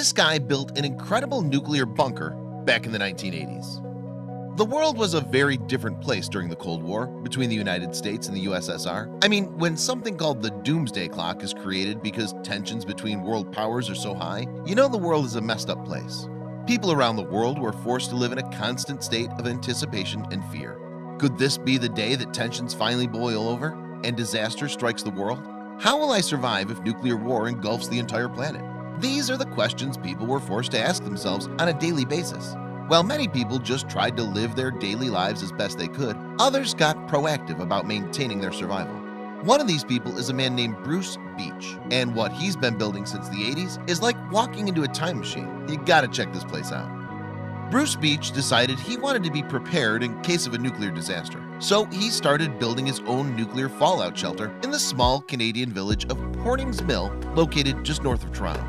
This guy built an incredible nuclear bunker back in the 1980s. The world was a very different place during the Cold War between the United States and the U.S.S.R. I mean, when something called the Doomsday Clock is created because tensions between world powers are so high, you know the world is a messed up place. People around the world were forced to live in a constant state of anticipation and fear. Could this be the day that tensions finally boil over and disaster strikes the world? How will I survive if nuclear war engulfs the entire planet? These are the questions people were forced to ask themselves on a daily basis. While many people just tried to live their daily lives as best they could, others got proactive about maintaining their survival. One of these people is a man named Bruce Beach, and what he's been building since the 80s is like walking into a time machine. You gotta check this place out. Bruce Beach decided he wanted to be prepared in case of a nuclear disaster, so he started building his own nuclear fallout shelter in the small Canadian village of Hornings Mill, located just north of Toronto.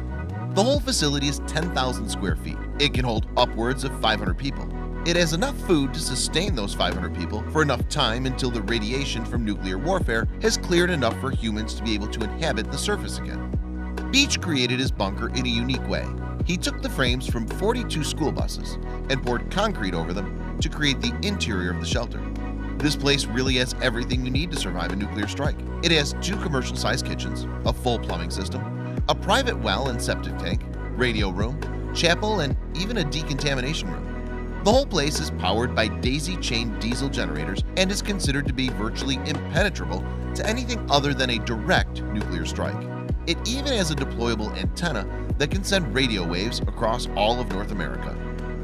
The whole facility is 10,000 square feet. It can hold upwards of 500 people. It has enough food to sustain those 500 people for enough time until the radiation from nuclear warfare has cleared enough for humans to be able to inhabit the surface again. Beach created his bunker in a unique way. He took the frames from 42 school buses and poured concrete over them to create the interior of the shelter. This place really has everything you need to survive a nuclear strike. It has 2 commercial-sized kitchens, a full plumbing system, a private well and septic tank, radio room, chapel, and even a decontamination room. The whole place is powered by daisy-chained diesel generators and is considered to be virtually impenetrable to anything other than a direct nuclear strike. It even has a deployable antenna that can send radio waves across all of North America.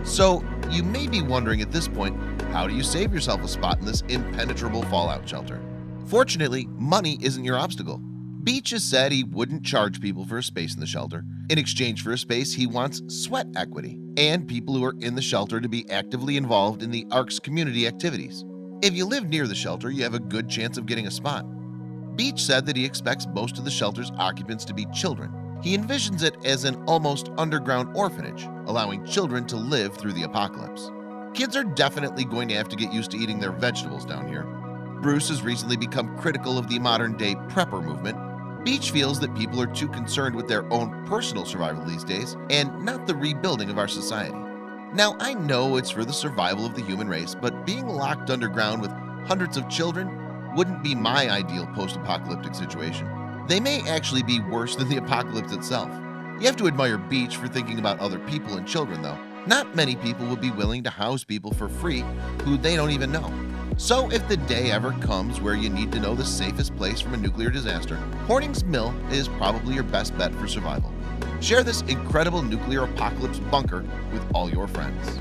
So you may be wondering at this point, how do you save yourself a spot in this impenetrable fallout shelter? Fortunately, money isn't your obstacle. Beach has said he wouldn't charge people for a space in the shelter. In exchange for a space, he wants sweat equity and people who are in the shelter to be actively involved in the ARC's community activities. If you live near the shelter, you have a good chance of getting a spot. Beach said that he expects most of the shelter's occupants to be children. He envisions it as an almost underground orphanage, allowing children to live through the apocalypse. Kids are definitely going to have to get used to eating their vegetables down here. Bruce has recently become critical of the modern-day prepper movement. Beach feels that people are too concerned with their own personal survival these days and not the rebuilding of our society. Now, I know it's for the survival of the human race, but being locked underground with hundreds of children wouldn't be my ideal post-apocalyptic situation. They may actually be worse than the apocalypse itself. You have to admire Beach for thinking about other people and children, though. Not many people would be willing to house people for free who they don't even know. So if the day ever comes where you need to know the safest place from a nuclear disaster, Hornings Mill is probably your best bet for survival. Share this incredible nuclear apocalypse bunker with all your friends.